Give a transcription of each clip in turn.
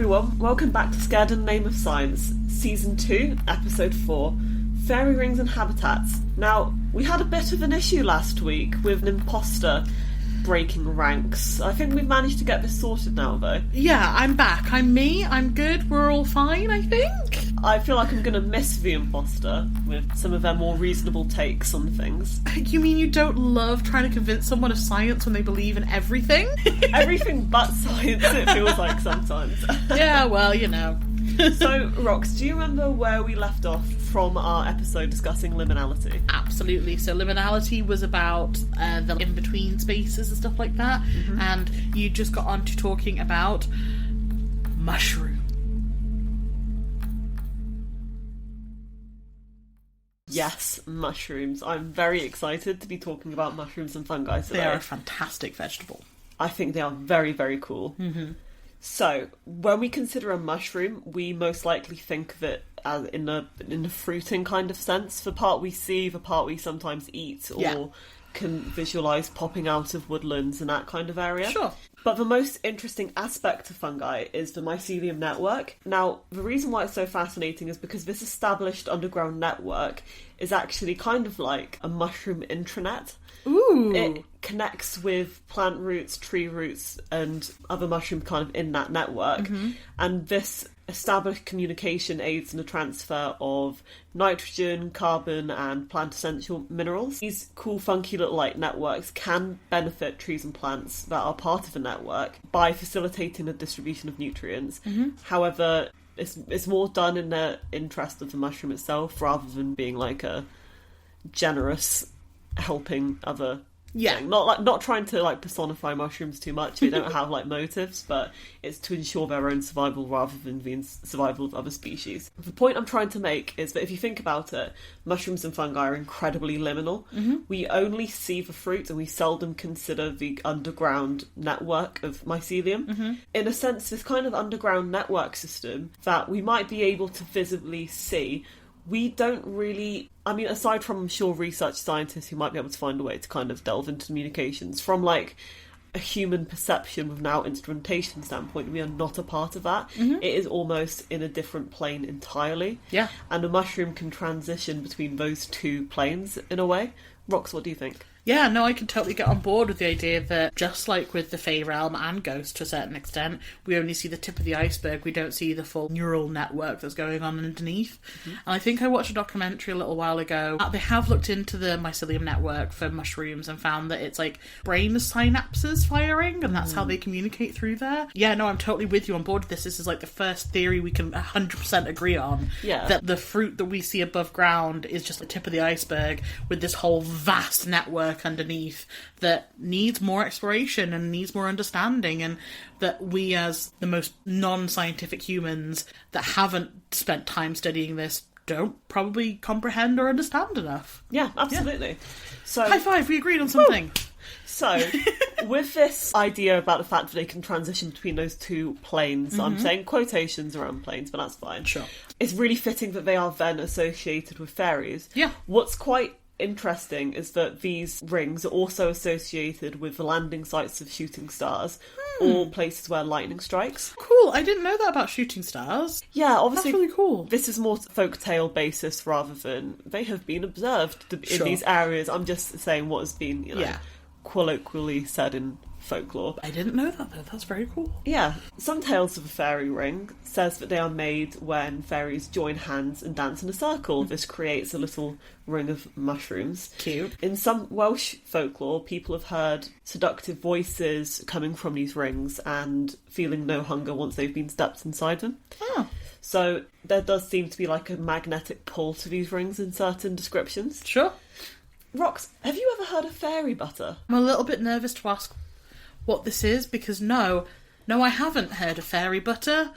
everyone, welcome back to Scared in the Name of Science, Season 2, Episode 4, Fairy Rings and Habitats. Now, we had a bit of an issue last week with an imposter breaking ranks. I think we've managed to get this sorted now, though. Yeah, I'm back. I'm me, I'm good, we're all fine, I think. I feel like I'm going to miss the imposter with some of their more reasonable takes on things. You mean you don't love trying to convince someone of science when they believe in everything? Everything but science, it feels like sometimes. Yeah, well, you know. So, Rox, do you remember where we left off from our episode discussing liminality? Absolutely. So liminality was about the in-between spaces and stuff like that, and you just got on to talking about mushroom. Yes, mushrooms. I'm very excited to be talking about mushrooms and fungi today. They are a fantastic vegetable. I think they are very, very cool. Mm-hmm. So, when we consider a mushroom, we most likely think of it as in the fruiting kind of sense. The part we see, the part we sometimes eat, or can visualise popping out of woodlands and that kind of area. Sure. But the most interesting aspect of fungi is the mycelium network. Now, the reason why it's so fascinating is because this established underground network is actually kind of like a mushroom intranet. Ooh. It connects with plant roots, tree roots, and other mushrooms kind of in that network. Mm-hmm. And this established communication aids in the transfer of nitrogen, carbon, and plant essential minerals. These cool, funky little like networks can benefit trees and plants that are part of the network by facilitating the distribution of nutrients. Mm-hmm. However, it's more done in the interest of the mushroom itself rather than being like a generous helping other thing. Not trying to like personify mushrooms too much. They don't have like motives, but it's to ensure their own survival rather than the survival of other species. The point I'm trying to make is that if you think about it, mushrooms and fungi are incredibly liminal. Mm-hmm. We only see the fruit and we seldom consider the underground network of mycelium. Mm-hmm. In a sense, this kind of underground network system that we might be able to visibly see, we don't really... I mean, aside from, I'm sure, research scientists who might be able to find a way to kind of delve into communications, from, like, a human perception with now instrumentation standpoint, we are not a part of that. Mm-hmm. It is almost in a different plane entirely. Yeah. And a mushroom can transition between those two planes in a way. Rox, what do you think? Yeah, no, I can totally get on board with the idea that, just like with the Fey realm and Ghost to a certain extent, we only see the tip of the iceberg, we don't see the full neural network that's going on underneath. Mm-hmm. And I think I watched a documentary a little while ago. They have looked into the mycelium network for mushrooms and found that it's like brain synapses firing, and that's how they communicate through there. Yeah, no, I'm totally with you on board with this. This is like the first theory we can 100% agree on. Yeah. That the fruit that we see above ground is just the tip of the iceberg with this whole vast network underneath that needs more exploration and needs more understanding, and that we as the most non-scientific humans that haven't spent time studying this don't probably comprehend or understand enough. Yeah, absolutely. Yeah. So high five, we agreed on something. Woo! So, with this idea about the fact that they can transition between those two planes, I'm saying quotations around planes, but that's fine. Sure. It's really fitting that they are then associated with fairies. Yeah. What's quite interesting is that these rings are also associated with the landing sites of shooting stars or places where lightning strikes. Cool, I didn't know that about shooting stars. Yeah, obviously. That's really cool. This is more folktale basis rather than they have been observed in these areas. I'm just saying what has been, colloquially said in folklore. I didn't know that though, that's very cool. Yeah. Some tales of a fairy ring says that they are made when fairies join hands and dance in a circle. This creates a little ring of mushrooms. Cute. In some Welsh folklore, people have heard seductive voices coming from these rings and feeling no hunger once they've been stepped inside them. Oh. So there does seem to be like a magnetic pull to these rings in certain descriptions. Sure. Rox, have you ever heard of fairy butter? I'm a little bit nervous to ask what this is, because no, I haven't heard of fairy butter.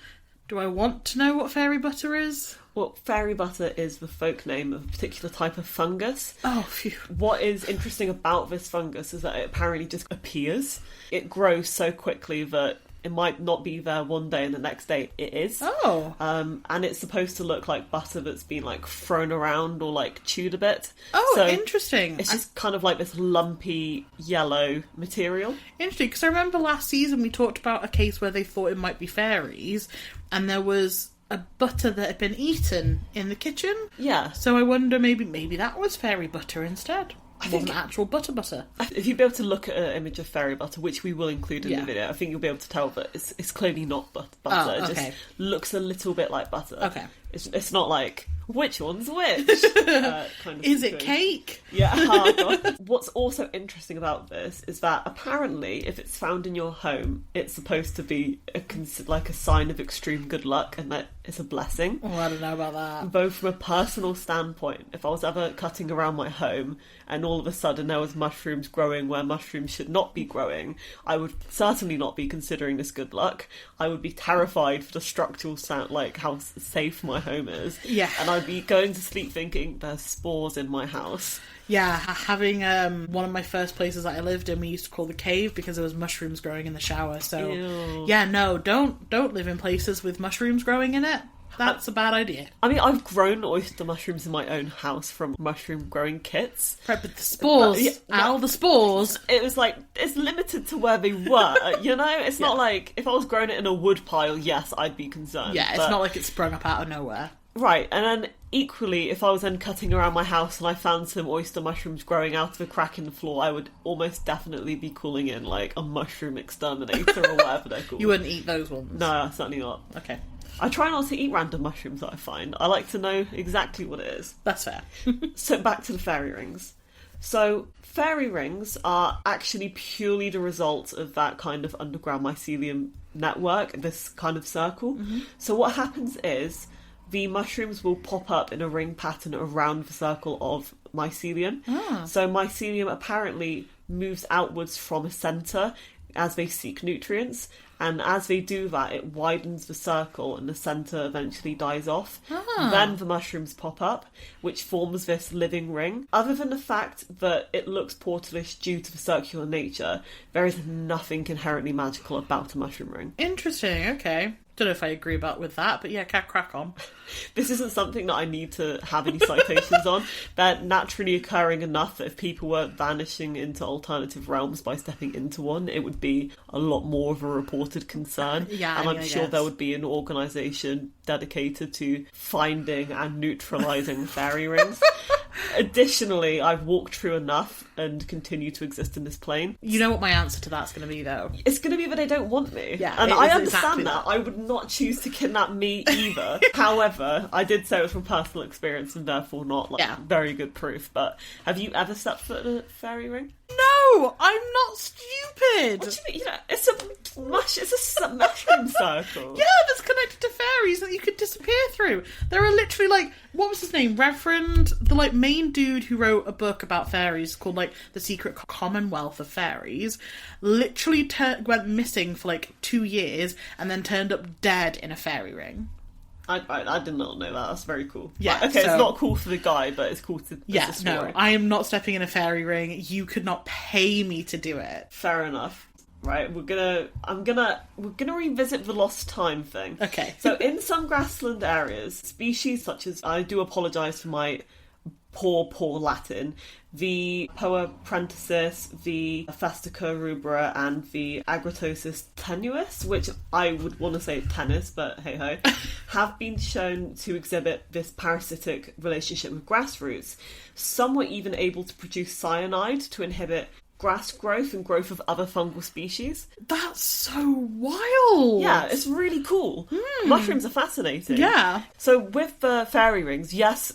Do I want to know what fairy butter is? Well, fairy butter is the folk name of a particular type of fungus. Oh, phew. What is interesting about this fungus is that it apparently just appears. It grows so quickly that it might not be there one day and the next day it is. Oh. And it's supposed to look like butter that's been like thrown around or like chewed a bit. Oh, so interesting. It's just kind of like this lumpy yellow material. Interesting, because I remember last season we talked about a case where they thought it might be fairies, and there was a butter that had been eaten in the kitchen. Yeah. So I wonder maybe that was fairy butter instead. It wasn't actual butter. If you'd be able to look at an image of fairy butter, which we will include in Yeah. the video, I think you'll be able to tell that it's clearly not butter. Oh, It okay. just looks a little bit like butter. Okay. It's not like, which one's which? Kind of Is it thing. cake? Yeah. Oh, God. What's also interesting about this is that apparently, if it's found in your home, it's supposed to be like a sign of extreme good luck, and that it's a blessing. Oh, I don't know about that. Both from a personal standpoint, if I was ever cutting around my home and all of a sudden there was mushrooms growing where mushrooms should not be growing, I would certainly not be considering this good luck. I would be terrified for the structural sound, like how safe my home is. Yeah. And I'd be going to sleep thinking there's spores in my house. Yeah, having one of my first places that I lived in, we used to call the cave because there was mushrooms growing in the shower. So, Ew. yeah, no, don't live in places with mushrooms growing in it. That's a bad idea. I mean, I've grown oyster mushrooms in my own house from mushroom growing kits. Right, but the spores, But the spores. It was like, it's limited to where they were, you know? It's not like, if I was growing it in a wood pile, yes, I'd be concerned. Yeah, it's but- not like it sprung up out of nowhere. Right, and then equally, if I was then cutting around my house and I found some oyster mushrooms growing out of a crack in the floor, I would almost definitely be calling in, like, a mushroom exterminator or whatever they're called. You wouldn't eat those ones? No, certainly not. Okay, I try not to eat random mushrooms that I find. I like to know exactly what it is. that's fair. So back to the fairy rings. So fairy rings are actually purely the result of that kind of underground mycelium network, this kind of circle. So what happens is the mushrooms will pop up in a ring pattern around the circle of mycelium. So mycelium apparently moves outwards from a centre as they seek nutrients, and as they do that, it widens the circle and the centre eventually dies off. Then the mushrooms pop up, which forms this living ring. Other than the fact that it looks portalish due to the circular nature, there is nothing inherently magical about a mushroom ring. Interesting, okay. Don't know if I agree with that, but yeah, crack on. This isn't something that I need to have any citations on. They're naturally occurring enough that if people were vanishing into alternative realms by stepping into one, it would be a lot more of a reported concern. Yeah, and I I'm mean, I sure guess. there would be an organisation dedicated to finding and neutralising fairy rings. Additionally, I've walked through enough and continue to exist in this plane. You know what my answer to that's going to be, though? It's going to be that they don't want me. Yeah, and it I is understand exactly that. that. I would not choose to kidnap me either. However, I did say it was from personal experience and therefore not very good proof. But have you ever stepped foot in a fairy ring? No, I'm not stupid. What do you mean? You know, it's a mushroom circle. Yeah, that's connected to fairies that you could disappear through. There are literally, like, what was his name? Reverend, the, like, main dude who wrote a book about fairies called, like, The Secret Commonwealth of Fairies, literally went missing for, like, 2 years and then turned up dead in a fairy ring. I did not know that. That's very cool. Yeah, Okay, so- it's not cool for the guy, but it's cool to Yeah, as a no, story. I am not stepping in a fairy ring. You could not pay me to do it. Fair enough. Right, we're gonna revisit the lost time thing. Okay. So in some grassland areas, species such as, I do apologise for my poor Latin, the Poa prentis, the Festica rubra, and the Agratosis tenuis, which I would want to say tennis, but hey ho, have been shown to exhibit this parasitic relationship with grass roots. Some were even able to produce cyanide to inhibit grass growth and growth of other fungal species. That's so wild. Yeah, it's really cool. Mushrooms are fascinating. Yeah. So with the fairy rings, yes,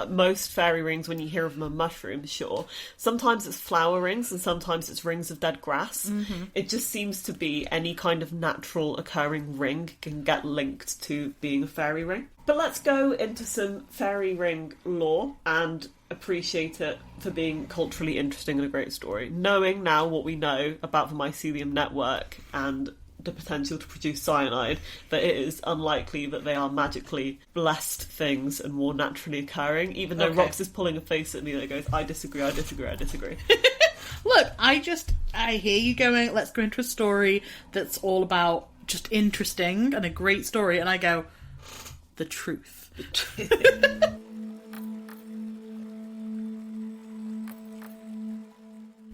most fairy rings, when you hear of them, are mushrooms, sure. Sometimes it's flower rings and sometimes it's rings of dead grass. It just seems to be any kind of natural occurring ring can get linked to being a fairy ring. But let's go into some fairy ring lore and appreciate it for being culturally interesting and a great story. Knowing now what we know about the mycelium network and the potential to produce cyanide, that it is unlikely that they are magically blessed things and more naturally occurring, even though Okay. Rox is pulling a face at me that goes, I disagree. Look, I just I hear you going, let's go into a story that's all about just interesting and a great story, and I go, the truth.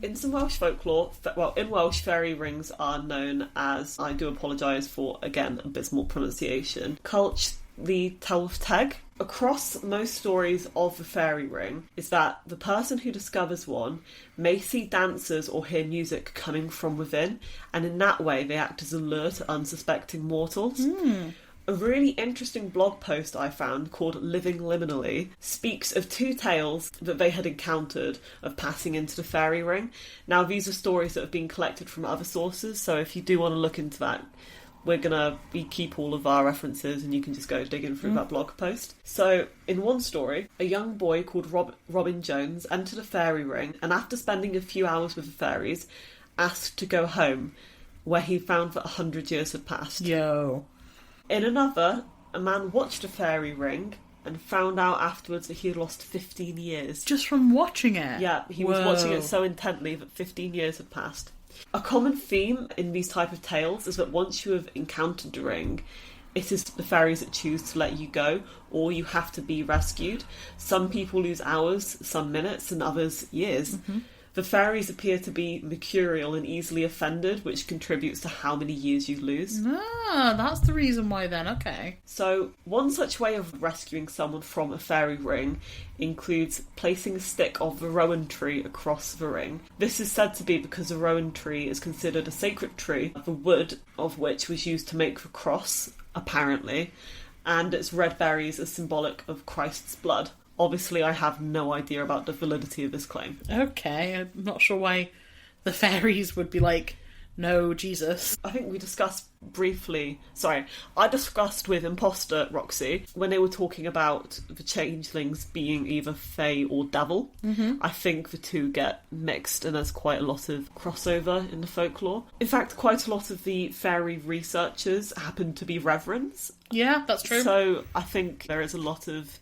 In some Welsh folklore, in Welsh, fairy rings are known as, I do apologise for, again, abysmal pronunciation, Culch the Tylwyth. Across most stories of the fairy ring is that the person who discovers one may see dancers or hear music coming from within, and in that way they act as a lure to unsuspecting mortals. A really interesting blog post I found called Living Liminally speaks of two tales that they had encountered of passing into the fairy ring. Now, these are stories that have been collected from other sources, so if you do want to look into that, we keep all of our references and you can just go digging through that blog post. So, in one story, a young boy called Robin Jones entered a fairy ring and after spending a few hours with the fairies, asked to go home, where he found that 100 years had passed. Yo. In another, a man watched a fairy ring and found out afterwards that he had lost 15 years. Just from watching it? Yeah, he was watching it so intently that 15 years had passed. A common theme in these type of tales is that once you have encountered the ring, it is the fairies that choose to let you go, or you have to be rescued. Some people lose hours, some minutes, and others years. Mm-hmm. The fairies appear to be mercurial and easily offended, which contributes to how many years you lose. Ah, that's the reason why then, okay. So, one such way of rescuing someone from a fairy ring includes placing a stick of the rowan tree across the ring. This is said to be because the rowan tree is considered a sacred tree, the wood of which was used to make the cross, apparently, and its red berries are symbolic of Christ's blood. Obviously, I have no idea about the validity of this claim. Okay, I'm not sure why the fairies would be like, no, Jesus. I think we discussed briefly... Sorry, I discussed with Imposter Roxy when they were talking about the changelings being either fae or devil. Mm-hmm. I think the two get mixed and there's quite a lot of crossover in the folklore. In fact, quite a lot of the fairy researchers happen to be reverends. Yeah, that's true. So I think there is a lot of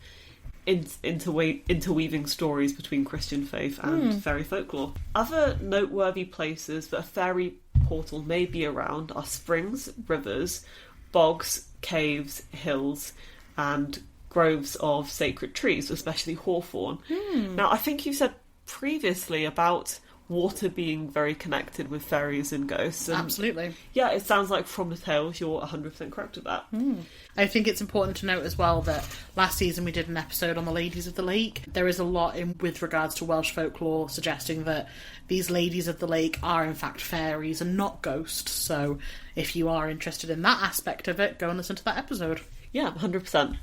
interweaving stories between Christian faith and fairy folklore. Other noteworthy places that a fairy portal may be around are springs, rivers, bogs, caves, hills, and groves of sacred trees, especially hawthorn. Now, I think you said previously about water being very connected with fairies and ghosts. And absolutely. Yeah, it sounds like from the tales you're 100% correct with that. I think it's important to note as well that last season we did an episode on the Ladies of the Lake. There is a lot with regards to Welsh folklore suggesting that these Ladies of the Lake are in fact fairies and not ghosts. So if you are interested in that aspect of it, go and listen to that episode. Yeah, 100%.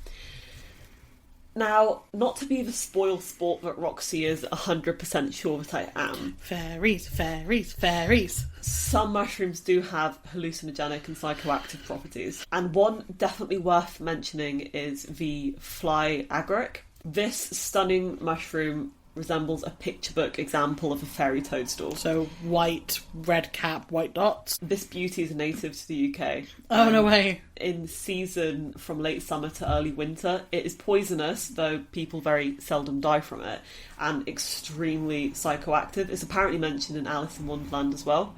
Now, not to be the spoil sport that Roxy is 100% sure that I am. Fairies, fairies, fairies. Some mushrooms do have hallucinogenic and psychoactive properties. And one definitely worth mentioning is the fly agaric. This stunning mushroom resembles a picture book example of a fairy toadstool. So white, red cap, white dots. This beauty is native to the UK. Oh, no way. In season from late summer to early winter. It is poisonous, though people very seldom die from it, and extremely psychoactive. It's apparently mentioned in Alice in Wonderland as well.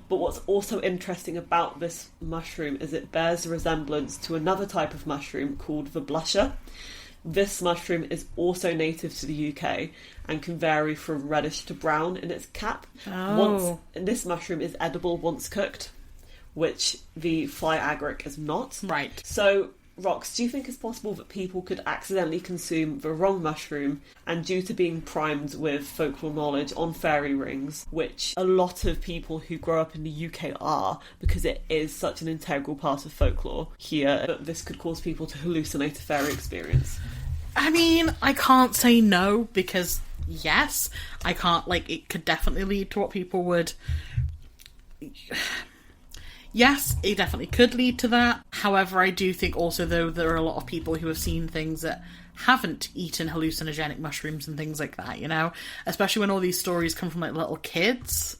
But what's also interesting about this mushroom is it bears a resemblance to another type of mushroom called the blusher. This mushroom is also native to the UK and can vary from reddish to brown in its cap. This mushroom is edible once cooked, which the fly agaric is not. Right. So, Rox, do you think it's possible that people could accidentally consume the wrong mushroom and due to being primed with folklore knowledge on fairy rings, which a lot of people who grow up in the UK are, because it is such an integral part of folklore here, that this could cause people to hallucinate a fairy experience? I mean, I can't say no, because yes, I can't, it could definitely lead to what people would... Yes, it definitely could lead to that. However, I do think also, though, there are a lot of people who have seen things that haven't eaten hallucinogenic mushrooms and things like that, you know? Especially when all these stories come from, little kids.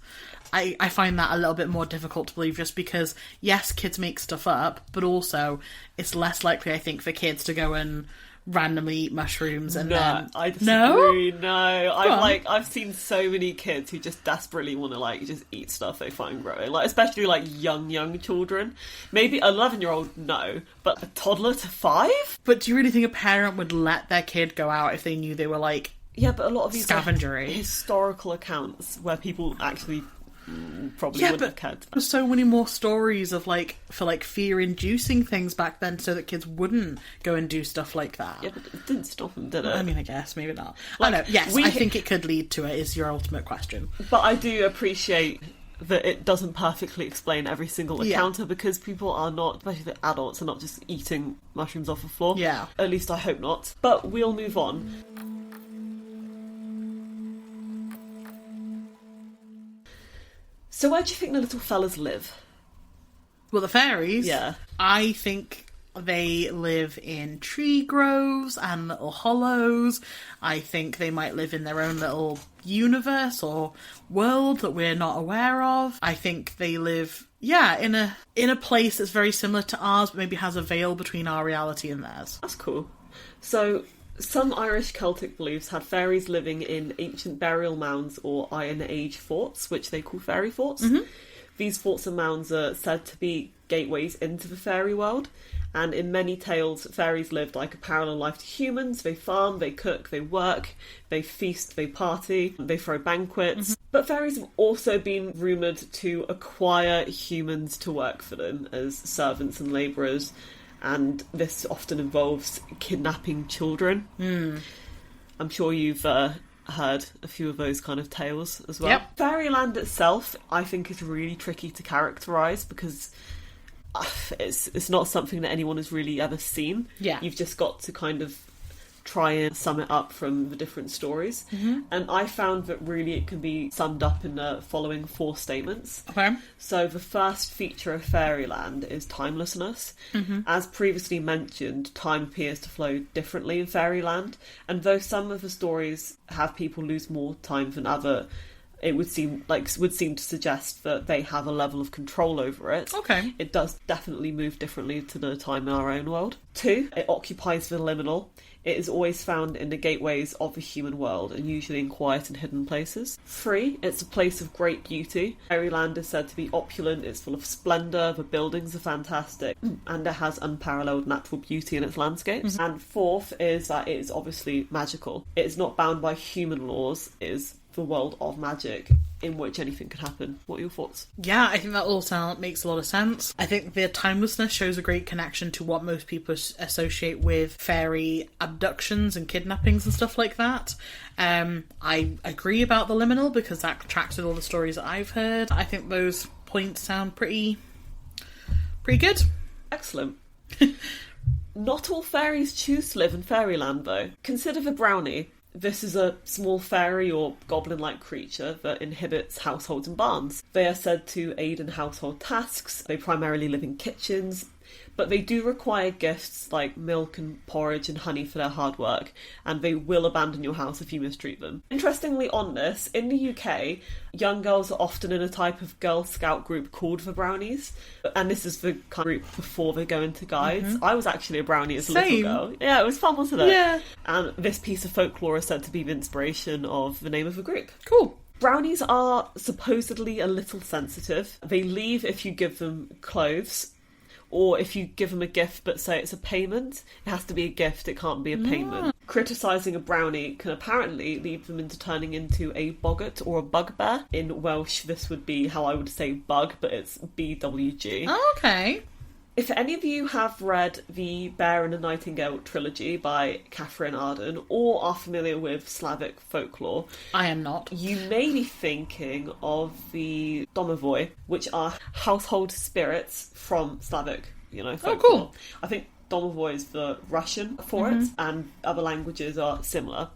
I find that a little bit more difficult to believe, just because, yes, kids make stuff up, but also it's less likely, I think, for kids to go and randomly eat mushrooms and No, then... I disagree. No? No, on. I've seen so many kids who just desperately want to like just eat stuff they find growing, like especially like young children. Maybe an 11-year-old, no, but a toddler to 5. But do you really think a parent would let their kid go out if they knew they were like... Yeah, but a lot of these scavengery. Are historical accounts where people actually probably wouldn't have cared. There's so many more stories of like fear-inducing things back then, so that kids wouldn't go and do stuff like that. Yeah, but it didn't stop them, did it? I mean, I guess maybe not. Like, I know. Yes, I think it could lead to it. Is your ultimate question? But I do appreciate that it doesn't perfectly explain every single encounter, because people are not, especially the adults, are not just eating mushrooms off the floor. Yeah. At least I hope not. But we'll move on. So where do you think the little fellas live? Well, the fairies? Yeah. I think they live in tree groves and little hollows. I think they might live in their own little universe or world that we're not aware of. I think they live, in a place that's very similar to ours, but maybe has a veil between our reality and theirs. That's cool. So, some Irish Celtic beliefs had fairies living in ancient burial mounds or Iron Age forts, which they call fairy forts. Mm-hmm. These forts and mounds are said to be gateways into the fairy world, and in many tales, fairies lived like a parallel life to humans. They farm, they cook, they work, they feast, they party, they throw banquets. Mm-hmm. But fairies have also been rumoured to acquire humans to work for them as servants and labourers, and this often involves kidnapping children. I'm sure you've heard a few of those kind of tales as well. Yep. Fairyland itself, I think, is really tricky to characterise, because it's not something that anyone has really ever seen. Yeah. You've just got to kind of try and sum it up from the different stories. Mm-hmm. And I found that really it can be summed up in the following 4 statements. Okay. So the first feature of Fairyland is timelessness. Mm-hmm. As previously mentioned, time appears to flow differently in Fairyland, and though some of the stories have people lose more time than other, it would seem to suggest that they have a level of control over it. Okay. It does definitely move differently to the time in our own world. 2, it occupies the liminal. It is always found in the gateways of the human world, and usually in quiet and hidden places. 3, it's a place of great beauty. Fairyland is said to be opulent, it's full of splendour, the buildings are fantastic, and it has unparalleled natural beauty in its landscapes. Mm-hmm. And 4th is that it is obviously magical. It is not bound by human laws, it is the world of magic in which anything could happen. What are your thoughts? Yeah, I think that all makes a lot of sense. I think the timelessness shows a great connection to what most people associate with fairy abductions and kidnappings and stuff like that. I agree about the liminal, because that tracks with all the stories that I've heard. I think those points sound pretty good. Excellent. Not all fairies choose to live in Fairyland, though. Consider the brownie. This is a small fairy or goblin-like creature that inhabits households and barns. They are said to aid in household tasks. They primarily live in kitchens, but they do require gifts like milk and porridge and honey for their hard work, and they will abandon your house if you mistreat them. Interestingly on this, in the UK, young girls are often in a type of Girl Scout group called the Brownies, and this is the kind of group before they go into guides. Mm-hmm. I was actually a brownie as a little girl. Yeah, it was fun, wasn't it? Yeah. And this piece of folklore is said to be the inspiration of the name of the group. Cool. Brownies are supposedly a little sensitive. They leave if you give them clothes, or if you give them a gift but say it's a payment. It has to be a gift, it can't be a payment. Criticising a brownie can apparently lead them into turning into a boggart or a bugbear. In Welsh, this would be how I would say bug, but it's BWG. Oh, okay. If any of you have read the Bear and the Nightingale trilogy by Catherine Arden, or are familiar with Slavic folklore, I am not. You may be thinking of the domovoi, which are household spirits from Slavic, folklore. Oh, cool. I think domovoi is the Russian for it, and other languages are similar.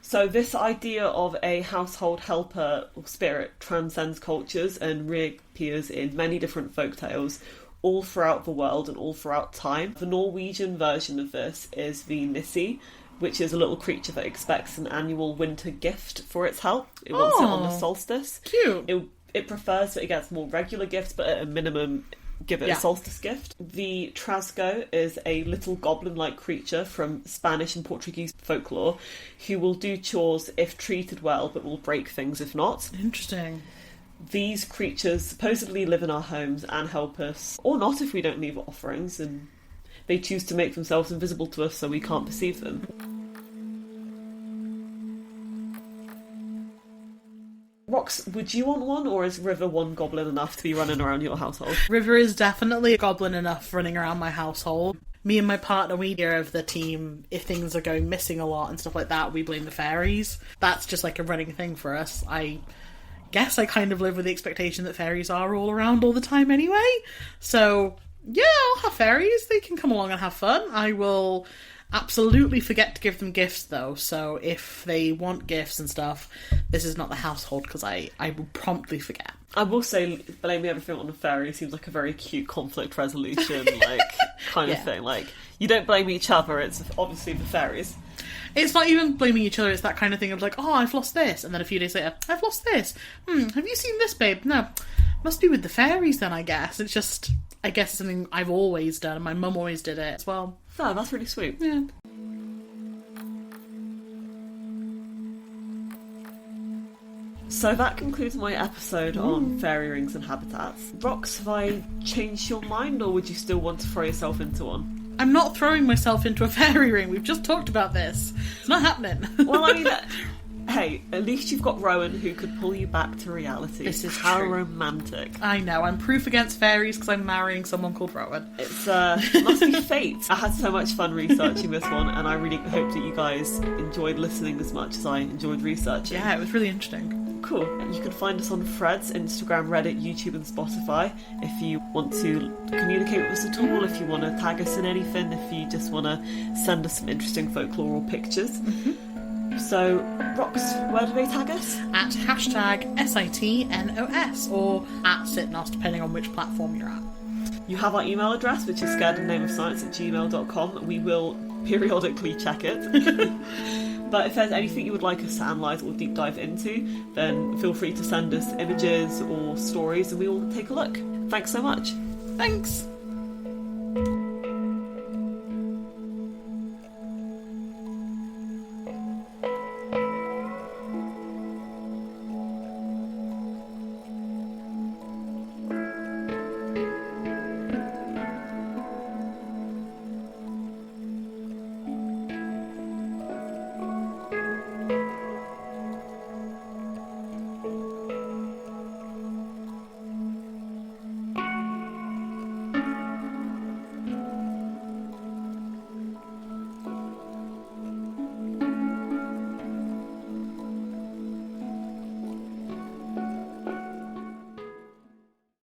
So this idea of a household helper or spirit transcends cultures and reappears in many different folktales, all throughout the world and all throughout time. The Norwegian version of this is the Nissi, which is a little creature that expects an annual winter gift for its help. It wants it on the solstice. Cute. It prefers that it gets more regular gifts, but at a minimum give it a solstice gift. The Trasgo is a little goblin-like creature from Spanish and Portuguese folklore who will do chores if treated well, but will break things if not. Interesting. These creatures supposedly live in our homes and help us, or not if we don't leave offerings, and they choose to make themselves invisible to us so we can't perceive them. Rox, would you want one, or is River one goblin enough to be running around your household? River is definitely a goblin enough running around my household. Me and my partner, we hear of the team, if things are going missing a lot and stuff like that, we blame the fairies. That's just like a running thing for us. I guess I kind of live with the expectation that fairies are all around all the time anyway. So, yeah, I'll have fairies. They can come along and have fun. I will absolutely forget to give them gifts, though. So if they want gifts and stuff, this is not the household, because I will promptly forget. I will say, blaming everything on the fairy seems like a very cute conflict resolution, kind of thing. Like, you don't blame each other, it's obviously the fairies. It's not even blaming each other, it's that kind of thing of like, oh, I've lost this, and then a few days later, I've lost this. Have you seen this, babe? No. Must be with the fairies then, I guess. It's just, I guess it's something I've always done, and my mum always did it as well. Oh, that's really sweet. Yeah. So that concludes my episode on fairy rings and habitats. Rox, have I changed your mind, or would you still want to throw yourself into one? I'm not throwing myself into a fairy ring. We've just talked about this. It's not happening. Well, I mean, hey, at least you've got Rowan who could pull you back to reality. This is how true. Romantic. I know, I'm proof against fairies because I'm marrying someone called Rowan. It's it must be fate. I had so much fun researching this one, and I really hope that you guys enjoyed listening as much as I enjoyed researching. Yeah, it was really interesting. Cool. You can find us on Threads, Instagram, Reddit, YouTube and Spotify if you want to communicate with us at all, if you want to tag us in anything, if you just want to send us some interesting folklore or pictures. So, Rox, where do they tag us? At #SITNOS or at Sitnos, depending on which platform you're at. You have our email address, which is scaredinnameofscience@gmail.com. We will periodically check it. But if there's anything you would like us to analyse or deep dive into, then feel free to send us images or stories and we will take a look. Thanks so much. Thanks!